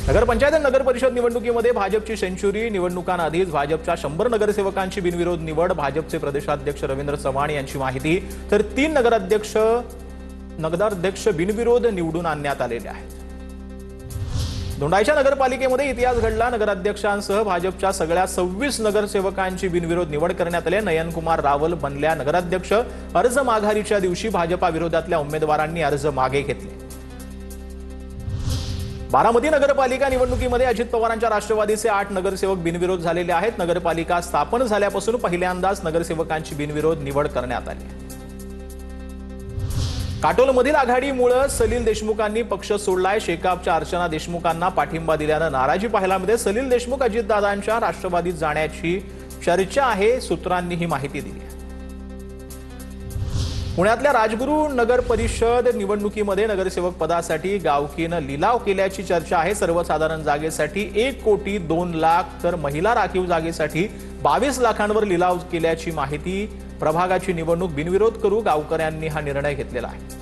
नगरपंचायत आणि नगर परिषद निवडणुकीमध्ये भाजपची सेंचुरी। निवडणुकांआधीच भाजपच्या 100 नगरसेवकांची बिनविरोध निवड। भाजपचे प्रदेशाध्यक्ष रवींद्र चव्हाण यांची माहिती। तर 3 नगराध्यक्ष बिनविरोध निवडून आणण्यात आलेले आहेत। दोंडाईच्या नगरपालिकेमध्ये इतिहास घडला। नगराध्यक्षांसह भाजपच्या सगळ्या 26 नगरसेवकांची बिनविरोध निवड करण्यात आली। नयनकुमार रावल बनल्या नगराध्यक्ष। अर्ज माघारीच्या दिवशी भाजपा विरोधातल्या उमेदवारांनी अर्ज मागे घेतले। बारामती नगरपालिका निवडणुकीमध्ये अजित पवारांच्या राष्ट्रवादीचे 8 नगरसेवक बिनविरोध झालेले आहेत। नगरपालिका स्थापन झाल्यापासून पहिल्यांदाच नगरसेवकांची बिनविरोध निवड करण्यात आली। काटोलमधील आघाडीमुळे सलील देशमुखांनी पक्ष सोडलाय। शेकापच्या अर्चना देशमुखांना पाठिंबा दिल्यानं नाराजी पाहायला मिळते। सलील देशमुख अजितदादांच्या राष्ट्रवादीत जाण्याची चर्चा आहे, सूत्रांनी ही माहिती दिली आहे। पुण्यातल्या राजगुरू नगर परिषद निवडणुकीमध्ये नगरसेवक पदासाठी गावकीनं लिलाव केल्याची चर्चा आहे। सर्वसाधारण जागेसाठी 1 कोटी 2 लाख तर महिला राखीव जागेसाठी 22 लाखांवर लिलाव केल्याची माहिती। प्रभागाची निवडणूक बिनविरोध करू, गावकऱ्यांनी हा निर्णय घेतलेला आहे।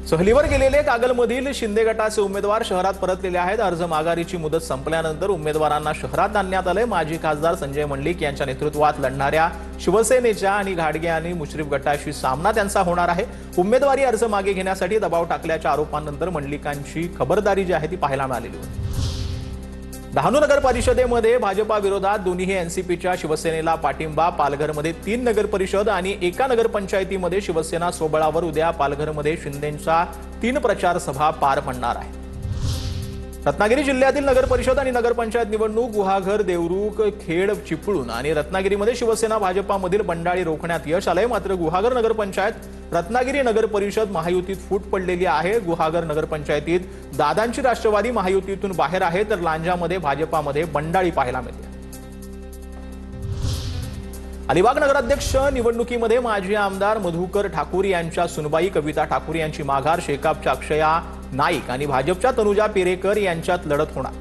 सहलीवर गेलेले कागलमधील शिंदे गटाचे उमेदवार शहरात परतलेले आहेत। अर्ज माघारीची मुदत संपल्यानंतर उमेदवारांना शहरात आणण्यात आले। माजी खासदार संजय मंडलिक यांच्या नेतृत्वात लढणाऱ्या शिवसेनेच्या आणि घाडगे आणि मुश्रीफ गटाशी सामना त्यांचा होणार आहे। उमेदवारी अर्ज मागे घेण्यासाठी दबाव टाकल्याच्या आरोपांनंतर मंडलिकांची खबरदारी जी आहे ती पाहायला मिळालेली होती। डहाणू नगर परिषदेमध्ये भाजपा विरोधात दोन्ही एनसीपीच्या शिवसेनेला पाठिंबा। पालघरमध्ये 3 नगर परिषद आणि 1 नगरपंचायतीमध्ये शिवसेना सोबळावर उद्या पालघरमध्ये शिंदेंच्या 3 प्रचार सभा पार पडणार आहे। रत्नागिरी जिल्ह्यातील नगर परिषद आणि नगरपंचायत निवडणूक गुहागर, देवरुख, खेड, चिपळूण आणि रत्नागिरीमध्ये शिवसेना भाजपामधील बंडाळी रोखण्यात यश आलंय। मात्र गुहागर नगरपंचायत, रत्नागिरी नगर परिषद महायुतीत फूट पडलेली आहे। गुहागर नगरपंचायतीत दादांची राष्ट्रवादी महायुतीतून बाहेर आहे, तर लांजामध्ये भाजपामध्ये बंडाळी पाहायला मिळते। अलिबाग नगराध्यक्ष निवडणुकीमध्ये माजी आमदार मधुकर ठाकूर यांच्या सुनबाई कविता ठाकूर यांची माघार। शेकापच्या अक्षया नाईक आणि भाजपच्या तनुजा पेरेकर यांच्यात लढत होणार।